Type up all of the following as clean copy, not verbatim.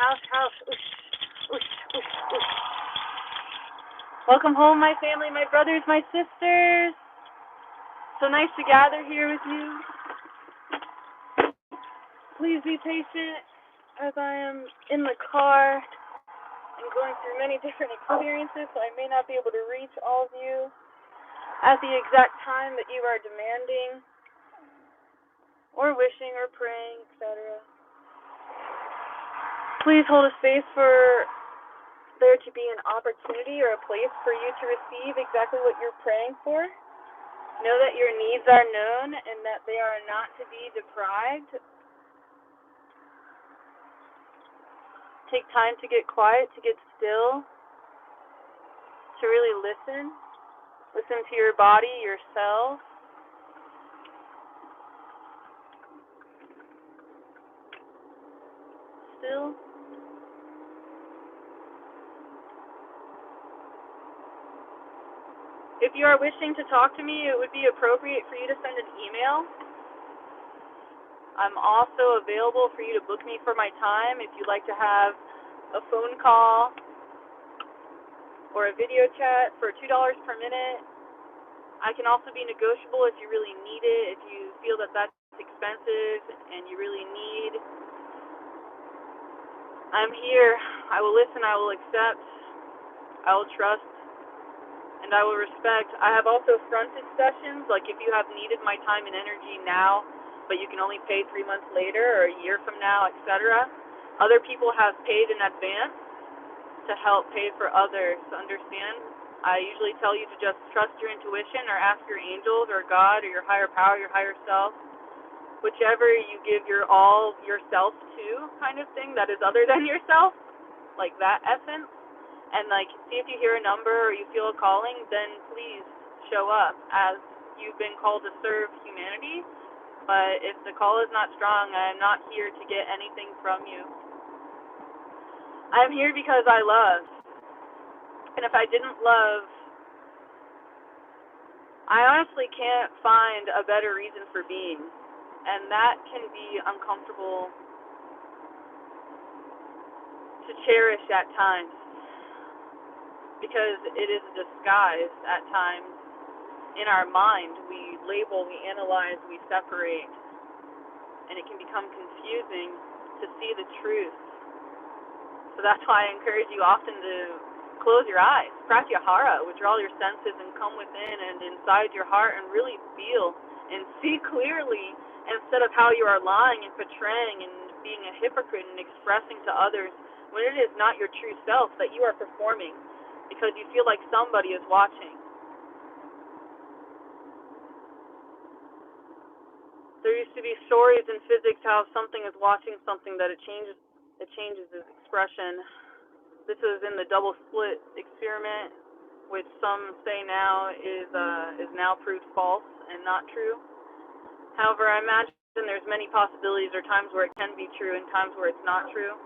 house. Oosh, oosh, oosh, oosh. Welcome home, my family, my brothers, my sisters. So nice to gather here with you. Please be patient as I am in the car and going through many different experiences, so I may not be able to reach all of you at the exact time that you are demanding or wishing or praying, etc. Please hold a space for there to be an opportunity or a place for you to receive exactly what you're praying for. Know that your needs are known and that they are not to be deprived. Take time to get quiet, to get still, to really listen. Listen to your body, yourself. Still. If you are wishing to talk to me, it would be appropriate for you to send an email. I'm also available for you to book me for my time if you'd like to have a phone call or a video chat for $2 per minute. I can also be negotiable if you really need it, if you feel that that's expensive and you really need. I'm here. I will listen, I will accept, I will trust, and I will respect. I have also fronted sessions, like if you have needed my time and energy now, but you can only pay 3 months later or a year from now, etc. Other people have paid in advance to help pay for others. Understand? I usually tell you to just trust your intuition or ask your angels or God or your higher power, your higher self, whichever you give your all yourself to, kind of thing that is other than yourself, like that essence. And like, see if you hear a number or you feel a calling, then please show up, as you've been called to serve humanity. But if the call is not strong, I am not here to get anything from you. I'm here because I love. And if I didn't love, I honestly can't find a better reason for being. And that can be uncomfortable to cherish at times, because it is a disguise at times. In our mind, we label, we analyze, we separate, and it can become confusing to see the truth. So that's why I encourage you often to close your eyes, pratyahara, withdraw your senses and come within and inside your heart and really feel and see clearly, instead of how you are lying and portraying and being a hypocrite and expressing to others when it is not your true self that you are performing because you feel like somebody is watching. There used to be stories in physics how something is watching something, that it changes its expression. This is in the double slit experiment, which some say now is now proved false and not true. However, I imagine there's many possibilities or times where it can be true and times where it's not true.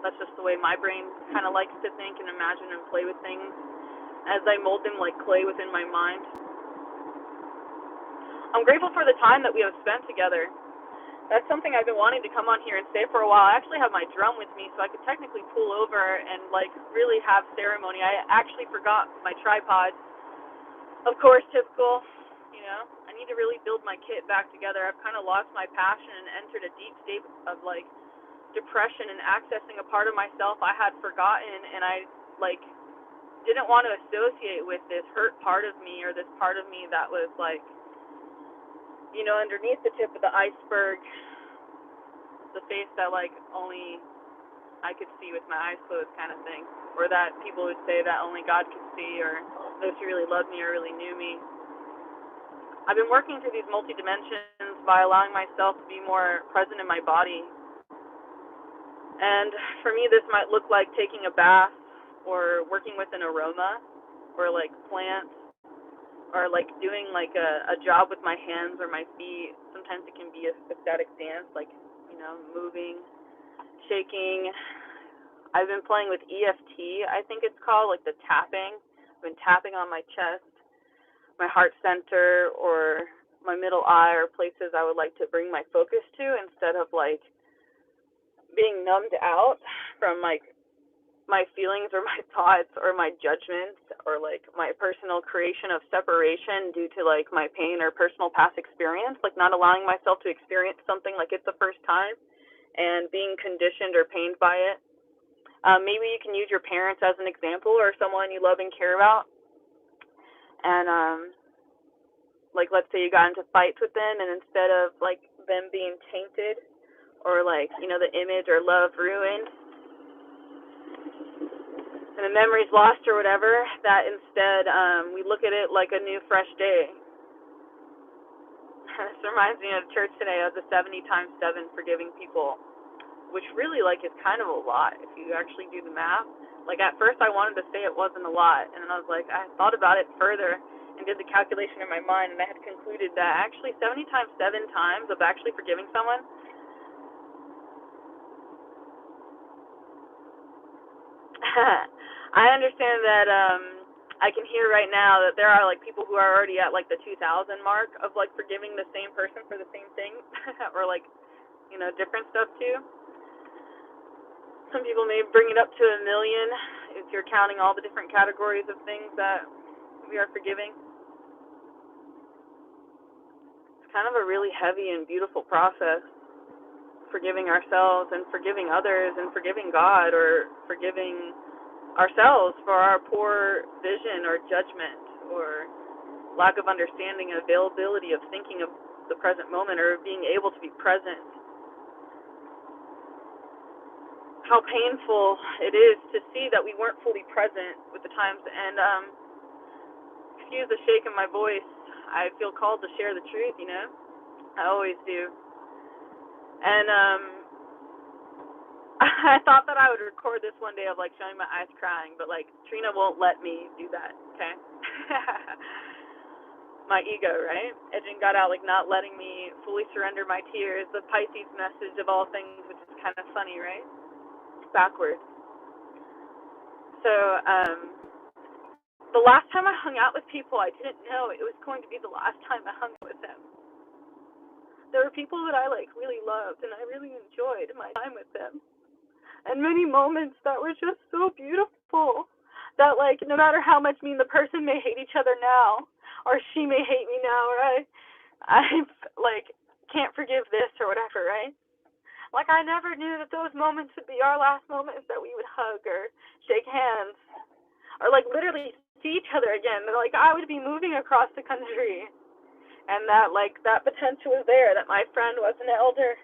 That's just the way my brain kind of likes to think and imagine and play with things as I mold them like clay within my mind. I'm grateful for the time that we have spent together. That's something I've been wanting to come on here and say for a while. I actually have my drum with me, so I could technically pull over and like really have ceremony. I actually forgot my tripod. Of course, typical. I need to really build my kit back together. I've kind of lost my passion and entered a deep state of like depression and accessing a part of myself I had forgotten, and I like didn't want to associate with this hurt part of me, or this part of me that was like, underneath the tip of the iceberg, the face that like only I could see with my eyes closed kind of thing, or that people would say that only God could see, or those who really loved me or really knew me. I've been working through these multi-dimensions by allowing myself to be more present in my body. And for me, this might look like taking a bath or working with an aroma or like plants, or like doing like a job with my hands or my feet. Sometimes it can be a static dance, like, moving, shaking. I've been playing with EFT, I think it's called, like the tapping. I've been tapping on my chest, my heart center, or my middle eye, or places I would like to bring my focus to, instead of like being numbed out from like my feelings or my thoughts or my judgments or like my personal creation of separation due to like my pain or personal past experience, like not allowing myself to experience something like it's the first time and being conditioned or pained by it. Maybe you can use your parents as an example or someone you love and care about. And like let's say you got into fights with them, and instead of like them being tainted or like, you know, the image or love ruined and the memories lost or whatever, that instead we look at it like a new fresh day. This reminds me of church today of the 70 times 7 forgiving people, which really like is kind of a lot if you actually do the math. Like at first I wanted to say it wasn't a lot, and then I was like, I thought about it further and did the calculation in my mind, and I had concluded that actually 70 times 7 times of actually forgiving someone, I understand that I can hear right now that there are like people who are already at like the 2,000 mark of like forgiving the same person for the same thing or like, you know, different stuff too. Some people may bring it up to 1,000,000 if you're counting all the different categories of things that we are forgiving. It's kind of a really heavy and beautiful process, forgiving ourselves and forgiving others and forgiving God or forgiving ourselves for our poor vision or judgment or lack of understanding and availability of thinking of the present moment or being able to be present. How painful it is to see that we weren't fully present with the times. And excuse the shake in my voice, I feel called to share the truth, you know. I always do. And I thought that I would record this one day of like showing my eyes crying, but like Trina won't let me do that, okay? My ego, right? Edging God out, like not letting me fully surrender my tears, the Pisces message of all things, which is kind of funny, right? Backwards. So, the last time I hung out with people, I didn't know it was going to be the last time I hung out with them. There were people that I like really loved, and I really enjoyed my time with them. And many moments that were just so beautiful that like no matter how much me and the person may hate each other now, or she may hate me now, or I like can't forgive this or whatever, right? Like I never knew that those moments would be our last moments, that we would hug or shake hands or like literally see each other again. Like I would be moving across the country, and that like that potential was there, that my friend was an elder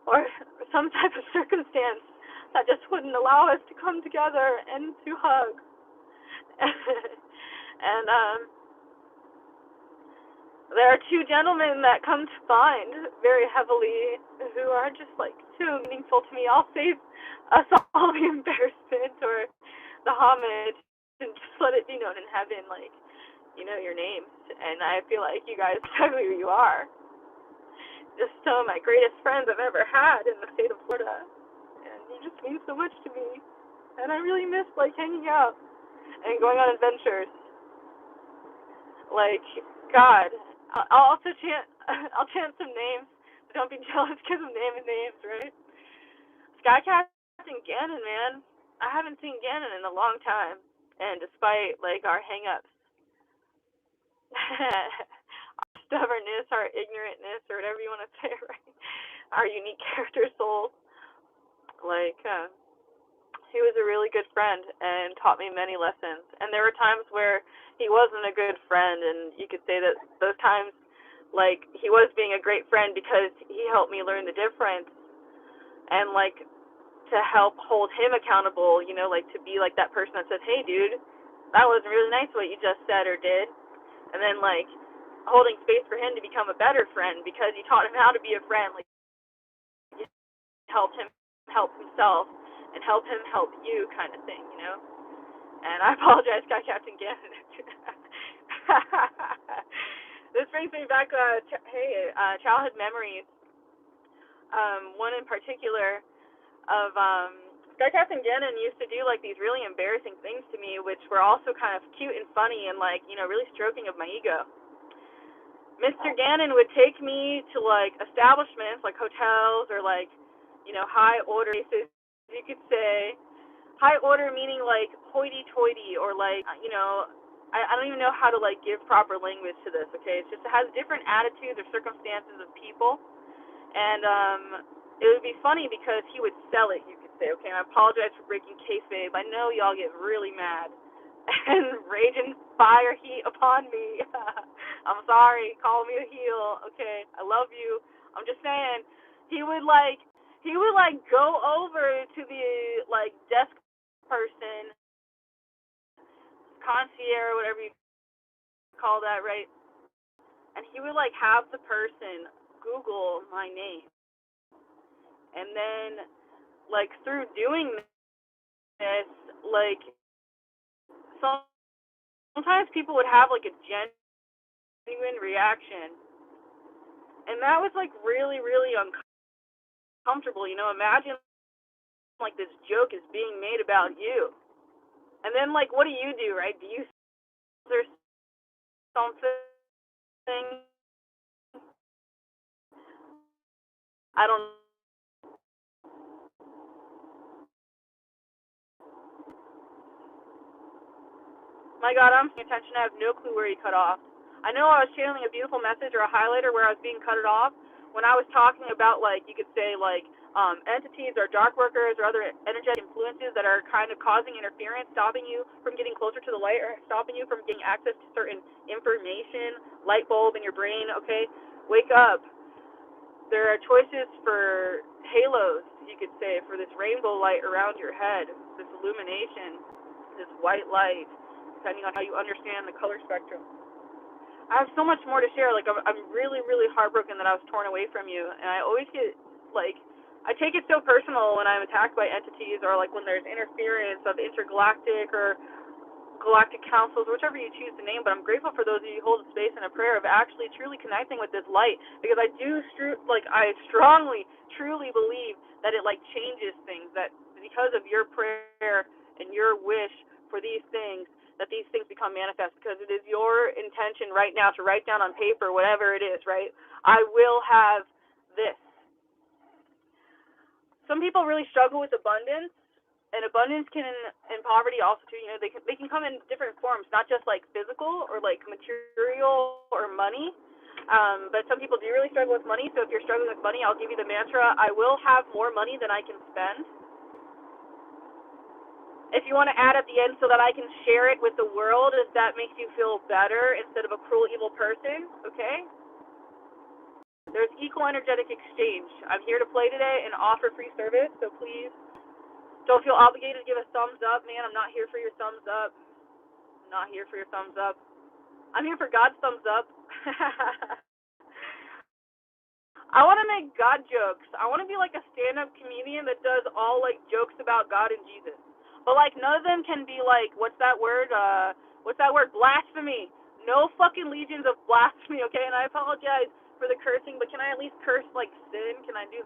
or some type of circumstance that just wouldn't allow us to come together and to hug. And there are two gentlemen that come to mind very heavily who are just like so meaningful to me. I'll save us all the embarrassment or the homage and just let it be known in heaven, like, you know your names. And I feel like you guys know who you are. Just some of my greatest friends I've ever had in the state of Florida. And you just mean so much to me. And I really miss like hanging out and going on adventures. Like, God, I'll also I'll chant some names, but don't be jealous because I'm naming names, right? Skycast and Gannon, man. I haven't seen Gannon in a long time. And despite, like, our hang-ups, our stubbornness, our ignorantness, or whatever you want to say, right? Our unique character soul. Like, he was a really good friend and taught me many lessons. And there were times where he wasn't a good friend, and you could say that those times, like, he was being a great friend because he helped me learn the difference and, like, to help hold him accountable, you know, like, to be, like, that person that says, hey, dude, that wasn't really nice what you just said or did. And then, like, holding space for him to become a better friend because you taught him how to be a friend. Like, you helped him help himself and help him help you kind of thing, you know? And I apologize, Sky Captain Gannon. This brings me back, childhood memories. One in particular of Sky Captain Gannon used to do like these really embarrassing things to me, which were also kind of cute and funny and like, you know, really stroking of my ego. Mr. Gannon would take me to like establishments like hotels or like high order races, you could say. High order meaning like hoity-toity, or like, I don't even know how to like give proper language to this, okay? It's just, it has different attitudes or circumstances of people. And it would be funny because he would sell it, you could say, okay? And I apologize for breaking kayfabe. I know y'all get really mad and rage and fire heat upon me. I'm sorry. Call me a heel, okay? I love you. I'm just saying, he would like go over to the like desk person, concierge, whatever you call that, right? And he would like have the person Google my name, and then like through doing this, like sometimes people would have like a genuine reaction, and that was like really, really uncomfortable. Imagine like this joke is being made about you, and then like what do, right? Do you, there's something, I don't, my God, I'm paying attention. I have no clue where he cut off. I know I was channeling a beautiful message or a highlighter where I was being cut it off when I was talking about, like, you could say, like, entities or dark workers or other energetic influences that are kind of causing interference, stopping you from getting closer to the light, or stopping you from getting access to certain information, light bulb in your brain, okay? Wake up. There are choices for halos, you could say, for this rainbow light around your head, this illumination, this white light, depending on how you understand the color spectrum. I have so much more to share. Like, I'm really, really heartbroken that I was torn away from you. And I always get, like, I take it so personal when I'm attacked by entities, or, like, when there's interference of intergalactic or galactic councils, whichever you choose to name. But I'm grateful for those of you who hold a space and a prayer of actually truly connecting with this light, because I strongly, truly believe that it, like, changes things, that because of your prayer and your wish for these things, that these things become manifest, because it is your intention right now to write down on paper whatever it is, right? I will have this. Some people really struggle with abundance, and abundance can, and poverty also too, they can come in different forms, not just like physical or like material or money. But some people do really struggle with money. So if you're struggling with money, I'll give you the mantra: I will have more money than I can spend. If you want to add at the end, so that I can share it with the world, if that makes you feel better instead of a cruel, evil person, okay? There's equal energetic exchange. I'm here to play today and offer free service, so please don't feel obligated to give a thumbs up, man. I'm not here for your thumbs up. I'm not here for your thumbs up. I'm here for God's thumbs up. I want to make God jokes. I want to be like a stand-up comedian that does all like jokes about God and Jesus. But like none of them can be like, what's that word? Blasphemy. No fucking legions of blasphemy, okay? And I apologize for the cursing, but can I at least curse like sin? Can I do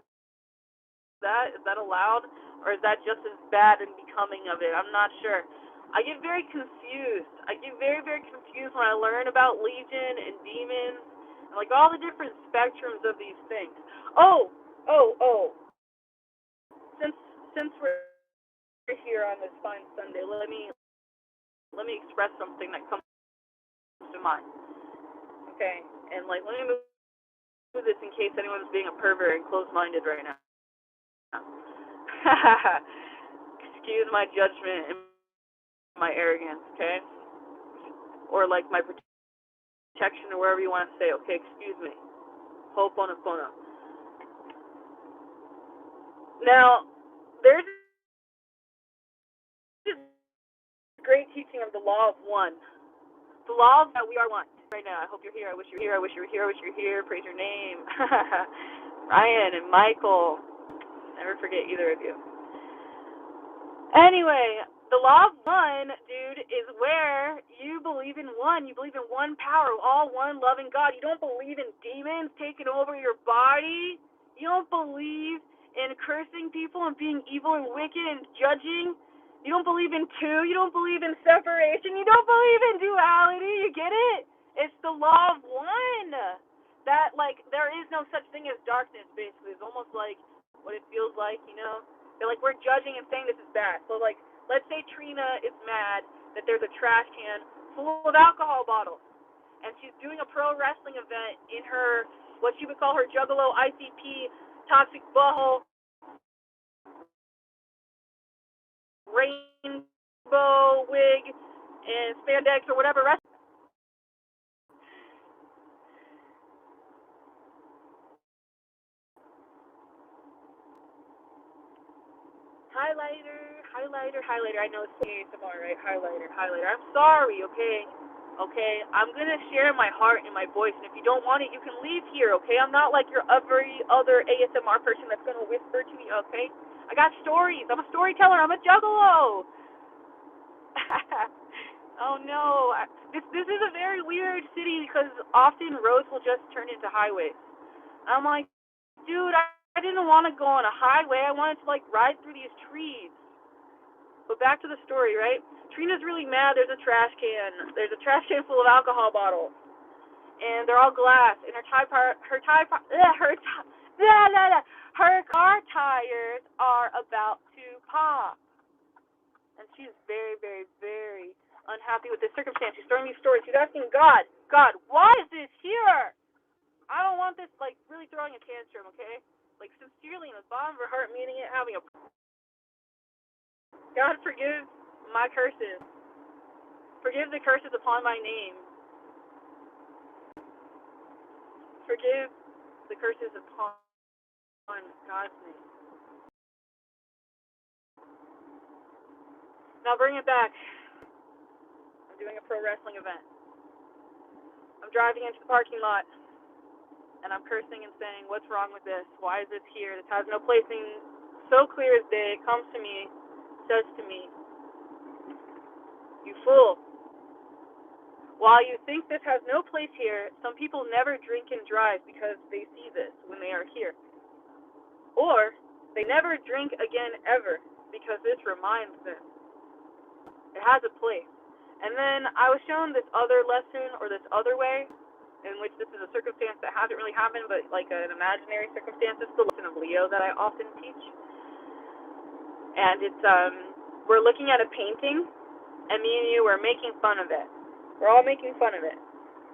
that? Is that allowed? Or is that just as bad and becoming of it? I'm not sure. I get very confused. I get very, very confused when I learn about legion and demons, and like all the different spectrums of these things. Oh. Since we're here on this fine Sunday, let me express something that comes to mind. Okay, and like let me move this in case anyone's being a pervert and closed-minded right now. Excuse my judgment and my arrogance, okay? Or like my protection, or wherever you want to say, okay? Excuse me. Ho'oponopono. Now, there's this great teaching of the law of one. The law of that we are one. Right now, I hope you're here. I wish you were here. I wish you were here. I wish you were here. Praise your name. Ryan and Michael. Never forget either of you. Anyway, the law of one, dude, is where you believe in one. You believe in one power, all one loving God. You don't believe in demons taking over your body. You don't believe in cursing people and being evil and wicked and judging. You don't believe in two. You don't believe in separation. You don't believe in duality. You get it? It's the law of one. That, like, there is no such thing as darkness, basically. It's almost like what it feels like, They're like, we're judging and saying this is bad. So, like, let's say Trina is mad that there's a trash can full of alcohol bottles, and she's doing a pro wrestling event in her, what she would call her Juggalo ICP toxic butthole rainbow wig and spandex or whatever wrestling. Highlighter. I know it's ASMR, right? Highlighter. I'm sorry, okay? Okay? I'm going to share my heart and my voice, and if you don't want it, you can leave here, okay? I'm not like your every other ASMR person that's going to whisper to me, okay? I got stories. I'm a storyteller. I'm a juggalo. Oh, no. This is a very weird city because often roads will just turn into highways. I'm like, dude, I didn't want to go on a highway. I wanted to, like, ride through these trees. But back to the story, right? Trina's really mad. There's a trash can. There's a trash can full of alcohol bottles, and they're all glass. And her car tires are about to pop, and she's very, very, very unhappy with this circumstance. She's throwing me stories. She's asking God, why is this here? I don't want this. Like, really throwing a tantrum, okay? Like, sincerely in the bottom of her heart, meaning it, having a God, forgive my curses. Forgive the curses upon my name. Forgive the curses upon God's name. Now bring it back. I'm doing a pro wrestling event. I'm driving into the parking lot, and I'm cursing and saying, what's wrong with this? Why is this here? This has no placing. So clear as day, it comes to me, says to me, you fool. While you think this has no place here, some people never drink and drive because they see this when they are here. Or they never drink again ever because this reminds them. It has a place. And then I was shown this other lesson or this other way in which this is a circumstance that hasn't really happened, but like an imaginary circumstance. It's the lesson of Leo that I often teach. And it's, we're looking at a painting, and me and you are making fun of it. We're all making fun of it.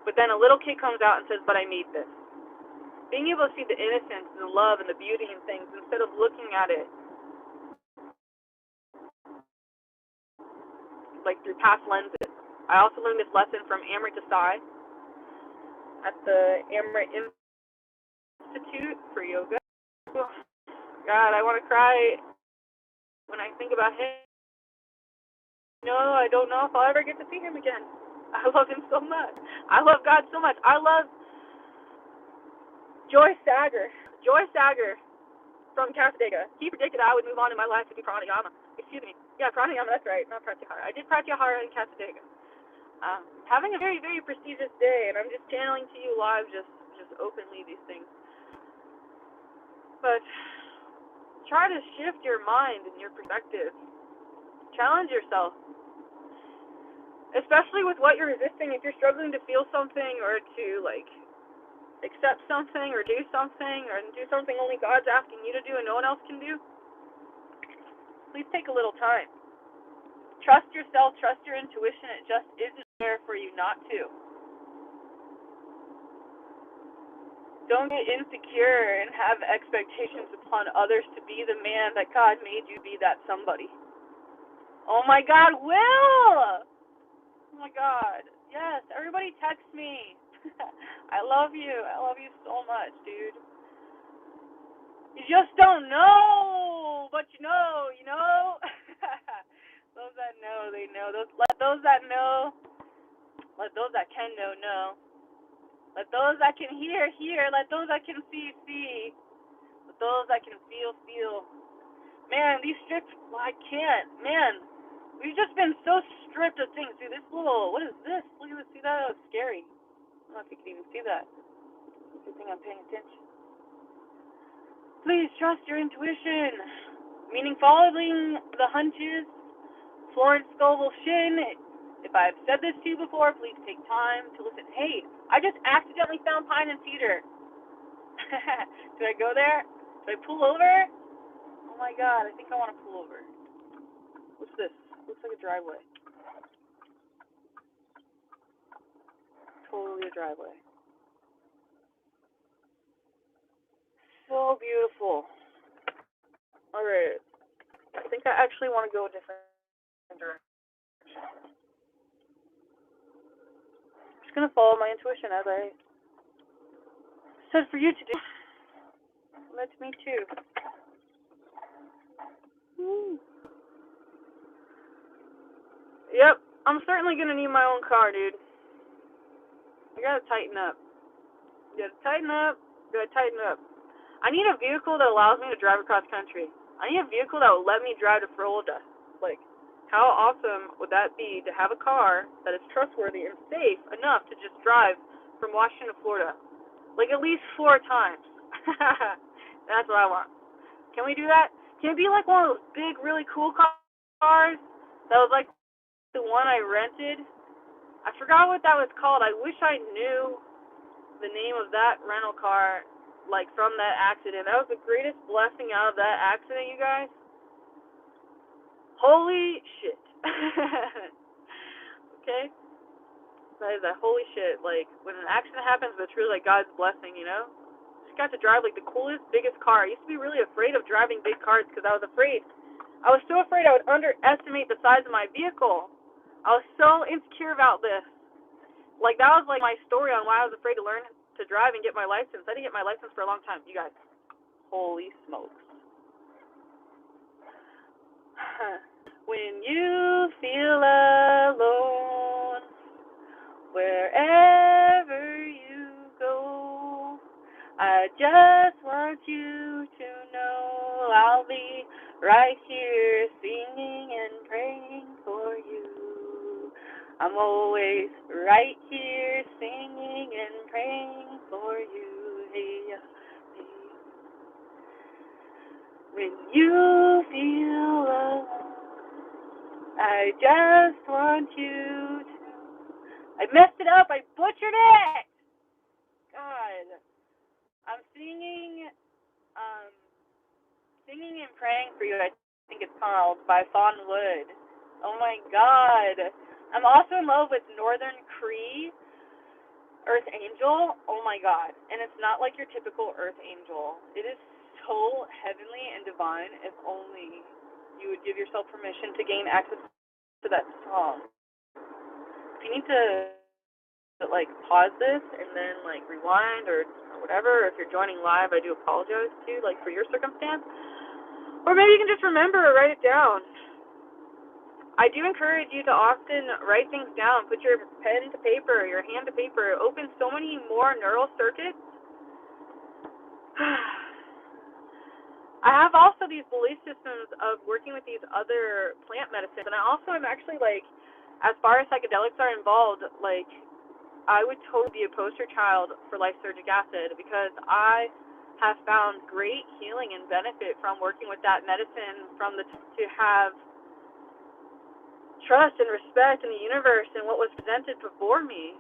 But then a little kid comes out and says, but I made this. Being able to see the innocence and the love and the beauty in things instead of looking at it like through past lenses. I also learned this lesson from Amrit Desai at the Amrit Institute for Yoga. God, I want to cry when I think about him. No, I don't know if I'll ever get to see him again. I love him so much. I love God so much. I love Joy Sager from Casadega. He predicted I would move on in my life to do pranayama. Excuse me. Yeah, pranayama, that's right, not pratyahara. I did pratyahara in Casadega. Having a very, very prestigious day, and I'm just channeling to you live just openly these things. But try to shift your mind and your perspective. Challenge yourself. Especially with what you're resisting, if you're struggling to feel something or to, like, accept something or do something only God's asking you to do and no one else can do, please take a little time. Trust yourself, trust your intuition. It just isn't there for you not to. Don't get insecure and have expectations upon others to be the man that God made you be, that somebody. Oh my God, Will! Oh my God. Yes, everybody text me. I love you. I love you so much, dude. You just don't know, but you know. Those that know, they know. Let those that know. Let those that can know. Let those that can hear. Let those that can see. Let those that can feel. Man, these strips, well, I can't. Man, we've just been so stripped of things. Dude, this little, what is this? Look at this. See that? That's scary. I don't know if you can even see that. Good thing I'm paying attention. Please trust your intuition. Meaning following the hunches. Florence Scovel Shin. If I've said this to you before, please take time to listen. Hey, I just accidentally found pine and cedar. Did I go there? Should I pull over? Oh my god, I think I want to pull over. What's this? Looks like a driveway. Totally a driveway. So beautiful. Alright. I think I actually want to go a different direction. I'm just going to follow my intuition as I said for you to do. That's me too. Woo. Yep, I'm certainly going to need my own car, dude. I got to tighten up. You got to tighten up. You got to tighten up. I need a vehicle that allows me to drive across country. I need a vehicle that will let me drive to Florida. Like, how awesome would that be to have a car that is trustworthy and safe enough to just drive from Washington to Florida? Like, at least 4 times. That's what I want. Can we do that? Can it be like one of those big, really cool cars that was like the one I rented? I forgot what that was called. I wish I knew the name of that rental car, like, from that accident. That was the greatest blessing out of that accident, you guys. Holy shit. Okay? That is that holy shit. Like, when an accident happens, but it's really like God's blessing, you know? Just got to drive, like, the coolest, biggest car. I used to be really afraid of driving big cars because I was afraid. I was so afraid I would underestimate the size of my vehicle. I was so insecure about this. Like, that was, like, my story on why I was afraid to learn to drive and get my license. I didn't get my license for a long time. You guys, holy smokes. When you feel alone, wherever you go, I just want you to know I'll be right here singing and praying for you. I'm always right here singing and praying for you. Hey, hey. When you feel alone, I just want you to. I messed it up. I butchered it. God. I'm singing and praying for you, I think it's called, by Fawn Wood. Oh my God. I'm also in love with Northern Cree, Earth Angel. Oh my God. And it's not like your typical Earth Angel. It is so heavenly and divine. If only you would give yourself permission to gain access to that song. If you need to like pause this and then like rewind or whatever, or if you're joining live, I do apologize too, like for your circumstance. Or maybe you can just remember or write it down. I do encourage you to often write things down. Put your pen to paper, your hand to paper. It opens so many more neural circuits. I have also these belief systems of working with these other plant medicines, and I also am actually like, as far as psychedelics are involved, like, I would totally be a poster child for lysergic acid because I have found great healing and benefit from working with that medicine, from to have trust and respect in the universe and what was presented before me.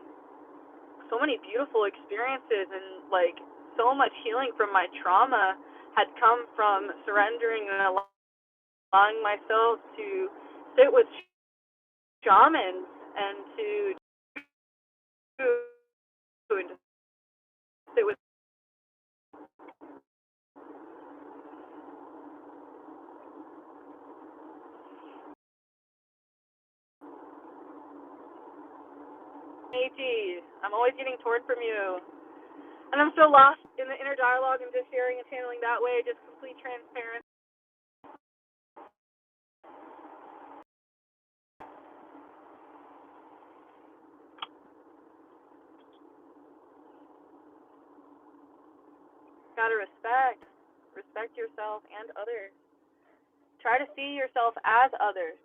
So many beautiful experiences and like so much healing from my trauma had come from surrendering and allowing myself to sit with shamans and to sit with AT. I'm always getting torn from you. And I'm so lost in the inner dialogue and just sharing and channeling that way, just complete transparency. Gotta respect yourself and others. Try to see yourself as others.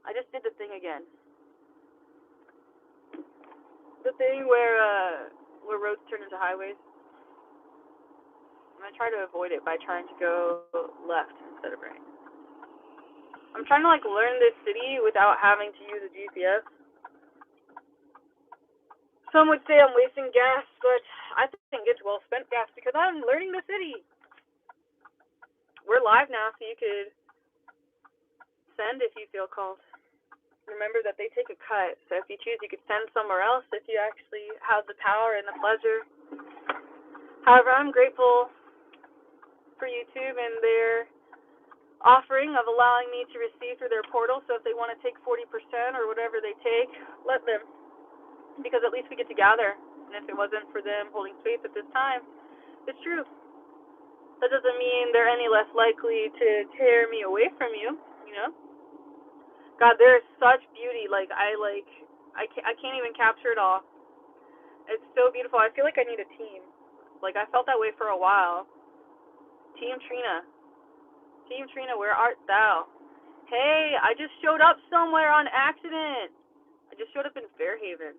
I just did the thing again. The thing where roads turn into highways. I'm gonna try to avoid it by trying to go left instead of right. I'm trying to like learn this city without having to use a GPS. Some would say I'm wasting gas, but I think it's well spent gas because I'm learning the city. We're live now, so you could send if you feel called. Remember that they take a cut, so if you choose, you could send somewhere else if you actually have the power and the pleasure. However, I'm grateful for YouTube and their offering of allowing me to receive through their portal. So if they want to take 40% or whatever they take, let them, because at least we get to gather. And if it wasn't for them holding space at this time, it's true. That doesn't mean they're any less likely to tear me away from you, you know? God, there is such beauty. I can't even capture it all. It's so beautiful. I feel like I need a team. Like, I felt that way for a while. Team Trina, where art thou? Hey, I just showed up somewhere on accident. I just showed up in Fairhaven.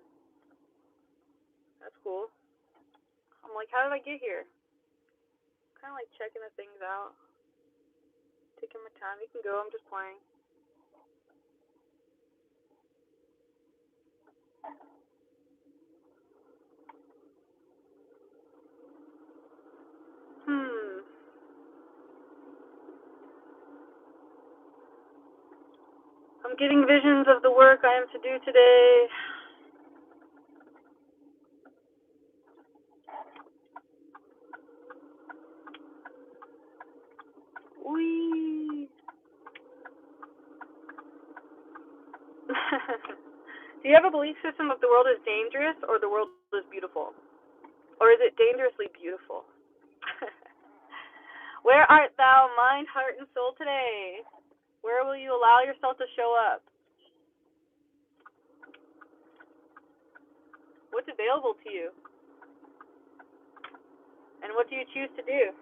That's cool. I'm like, how did I get here? Kind of like checking the things out. Taking my time. You can go. I'm just playing. I'm getting visions of the work I am to do today. Whee! Do you have a belief system that the world is dangerous or the world is beautiful? Or is it dangerously beautiful? Where art thou, mind, heart, and soul today? Where will you allow yourself to show up? What's available to you? And what do you choose to do?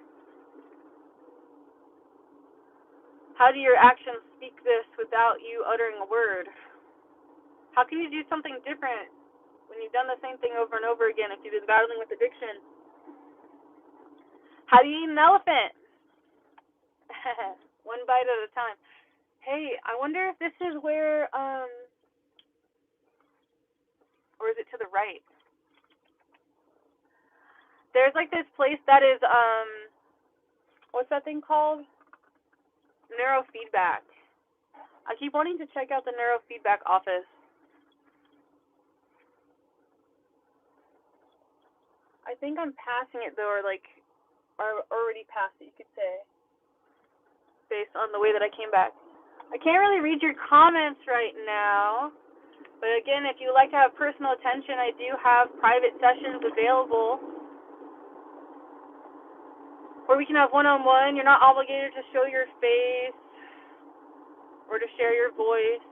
How do your actions speak this without you uttering a word? How can you do something different when you've done the same thing over and over again if you've been battling with addiction? How do you eat an elephant? One bite at a time. Hey, I wonder if this is where, or is it to the right? There's like this place that is, what's that thing called? Neurofeedback. I keep wanting to check out the neurofeedback office. I think I'm passing it though, or already past it, you could say, based on the way that I came back. I can't really read your comments right now, but again, if you would like to have personal attention, I do have private sessions available where we can have one-on-one. You're not obligated to show your face or to share your voice.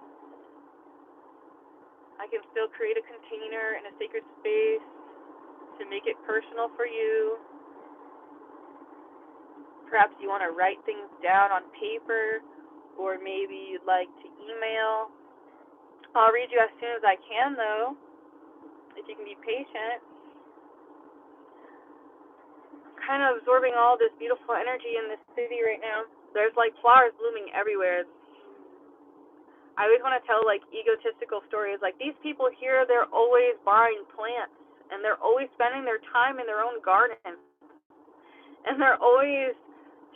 I can still create a container in a sacred space to make it personal for you. Perhaps you want to write things down on paper, or maybe you'd like to email. I'll read you as soon as I can, though, if you can be patient. Kind of absorbing all this beautiful energy in this city right now. There's like flowers blooming everywhere. I always want to tell like egotistical stories. Like, these people here, they're always buying plants, and they're always spending their time in their own garden, and they're always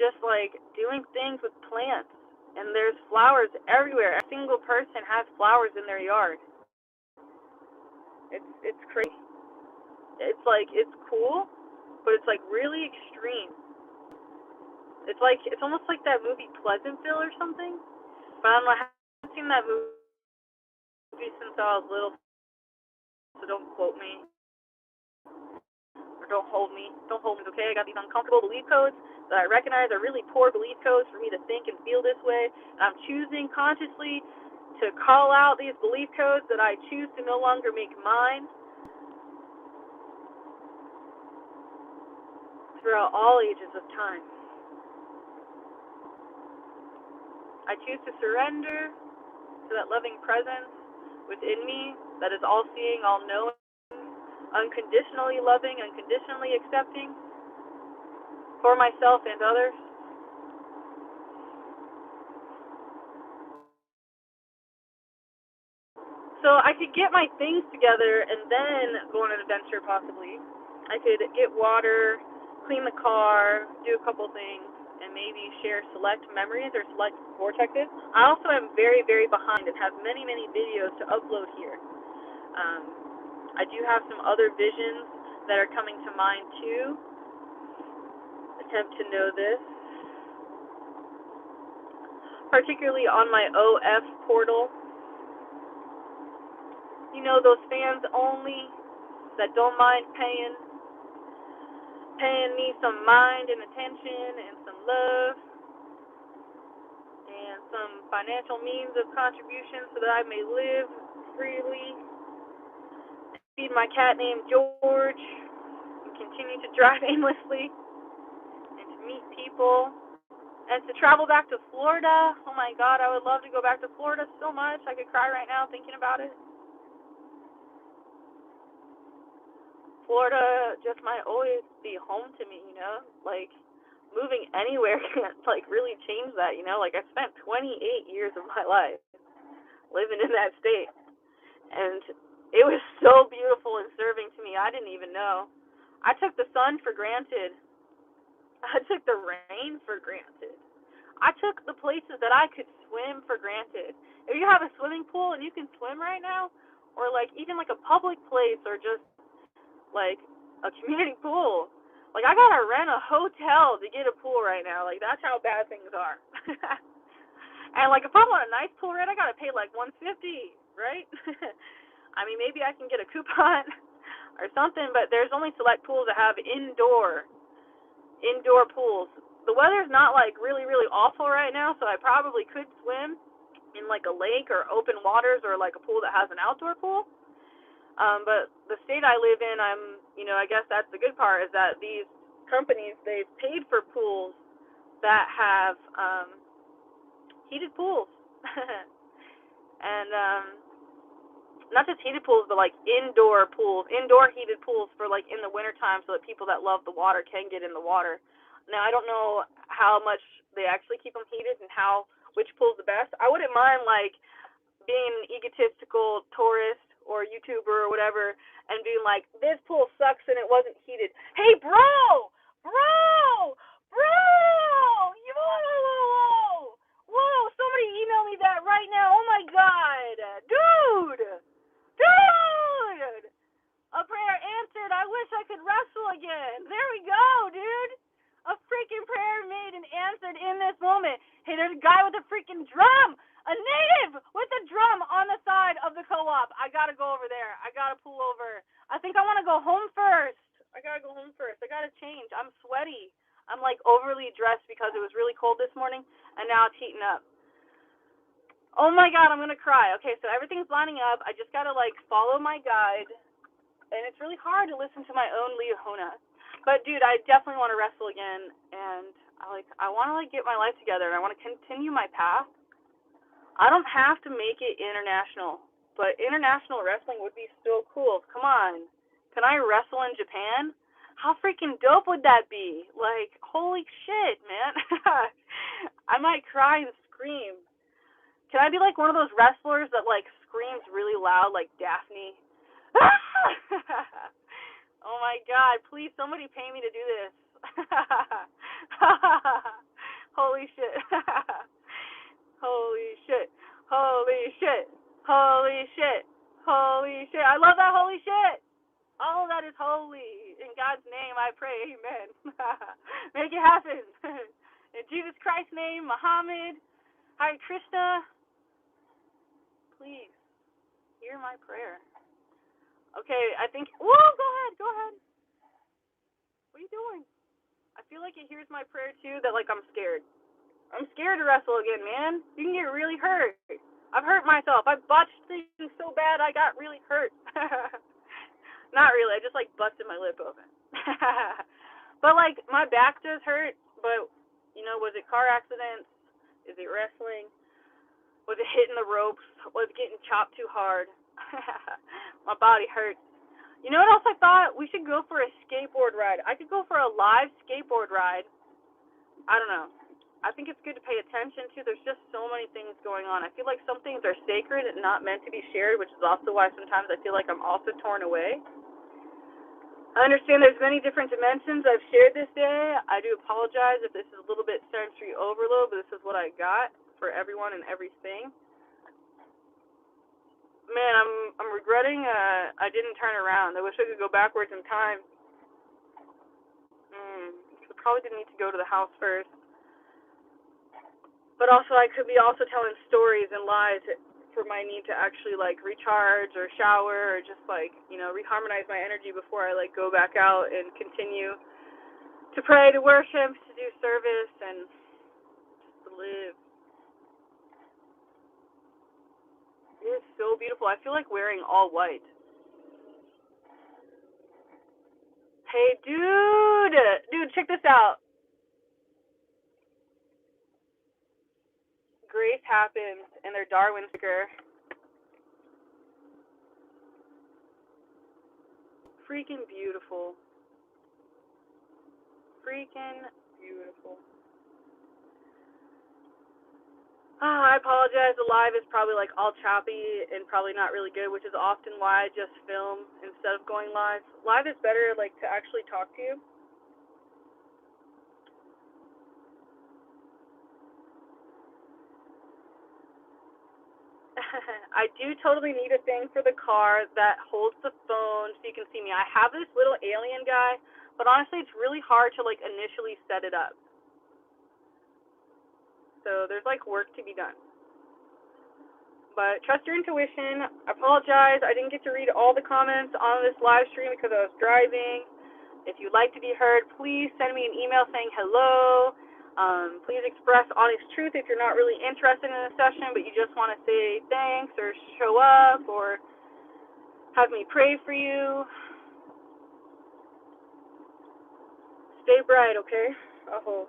just like doing things with plants, and there's flowers everywhere. Every single person has flowers in their yard. It's crazy. It's like, it's cool, but it's like really extreme. It's almost like that movie Pleasantville or something. But I haven't seen that movie since I was little, so don't quote me. Or don't hold me. Don't hold me, okay? I got these uncomfortable belief codes that I recognize are really poor belief codes for me to think and feel this way. And I'm choosing consciously to call out these belief codes that I choose to no longer make mine throughout all ages of time. I choose to surrender to that loving presence within me that is all-seeing, all-knowing, unconditionally loving, unconditionally accepting for myself and others. So I could get my things together and then go on an adventure, possibly. I could get water, clean the car, do a couple things, and maybe share select memories or select vortexes. I also am very, very behind and have many, many videos to upload here. I do have some other visions that are coming to mind too. Attempt to know this. Particularly on my OF portal. You know, those fans only that don't mind paying me some mind and attention and some love and some financial means of contribution so that I may live freely, feed my cat named George, and continue to drive aimlessly, and to meet people, and to travel back to Florida. Oh my God, I would love to go back to Florida so much. I could cry right now thinking about it. Florida just might always be home to me, you know? Like, moving anywhere can't, like, really change that, you know? Like, I spent 28 years of my life living in that state. And it was so beautiful and serving to me, I didn't even know. I took the sun for granted. I took the rain for granted. I took the places that I could swim for granted. If you have a swimming pool and you can swim right now, or, like, even, like, a public place, or just like a community pool. Like, I gotta rent a hotel to get a pool right now. Like, that's how bad things are. And like, if I want a nice pool rent, I gotta pay like $150, right? I mean, maybe I can get a coupon or something, but there's only select pools that have indoor pools. The weather's not like really, really awful right now, so I probably could swim in like a lake or open waters or like a pool that has an outdoor pool. But the state I live in, I guess that's the good part, is that these companies, they've paid for pools that have heated pools. And not just heated pools, but like indoor heated pools for like in the wintertime, so that people that love the water can get in the water. Now, I don't know how much they actually keep them heated and which pool's the best. I wouldn't mind like being an egotistical tourist or YouTuber or whatever and being like, this pool sucks and it wasn't heated. Hey, bro! Whoa, somebody email me that right now. Oh my God. Dude! A prayer answered. I wish I could wrestle again. There we go, dude. A freaking prayer made and answered in this moment. Hey, there's a guy with a freaking drum. A native with a drum on the side of the co-op. I gotta go over there. I gotta pull over. I think I want to go home first. I gotta change. I'm sweaty. I'm like overly dressed because it was really cold this morning, and now it's heating up. Oh my God, I'm gonna cry. Okay, so everything's lining up. I just gotta like follow my guide, and it's really hard to listen to my own Leahona. But dude, I definitely want to wrestle again, and I want to like get my life together, and I want to continue my path. I don't have to make it international, but international wrestling would be so cool. Come on. Can I wrestle in Japan? How freaking dope would that be? Like, holy shit, man. I might cry and scream. Can I be like one of those wrestlers that like screams really loud like Daphne? Oh my God, please somebody pay me to do this. Holy shit. Holy shit. I love that holy shit. All of that is holy. In God's name I pray, amen. Make it happen. In Jesus Christ's name, Muhammad, Hare Krishna, please hear my prayer. Okay, I think, whoa, go ahead. What are you doing? I feel like it hears my prayer too, that like I'm scared. I'm scared to wrestle again, man. You can get really hurt. I've hurt myself. I botched things so bad I got really hurt. Not really. I just like busted my lip open. But like my back does hurt. But was it car accidents? Is it wrestling? Was it hitting the ropes? Was it getting chopped too hard? My body hurts. You know what else I thought? We should go for a skateboard ride. I could go for a live skateboard ride. I don't know. I think it's good to pay attention to. There's just so many things going on. I feel like some things are sacred and not meant to be shared, which is also why sometimes I feel like I'm also torn away. I understand there's many different dimensions I've shared this day. I do apologize if this is a little bit sensory overload, but this is what I got for everyone and everything. Man, I'm regretting I didn't turn around. I wish I could go backwards in time. I probably didn't need to go to the house first. But also I could be also telling stories and lies for my need to actually like recharge or shower or just like, reharmonize my energy before I like go back out and continue to pray, to worship, to do service, and to live. It is so beautiful. I feel like wearing all white. Hey, dude, check this out. Grace happens, and their Darwin sticker. Freaking beautiful. Freaking beautiful. I apologize. The live is probably like all choppy and probably not really good, which is often why I just film instead of going live. Live is better, like to actually talk to you. I do totally need a thing for the car that holds the phone so you can see me. I have this little alien guy, but honestly, it's really hard to like initially set it up. So there's like work to be done. But trust your intuition. I apologize. I didn't get to read all the comments on this live stream because I was driving. If you'd like to be heard, please send me an email saying hello. Please express honest truth if you're not really interested in a session, but you just want to say thanks or show up or have me pray for you. Stay bright, okay? Aho.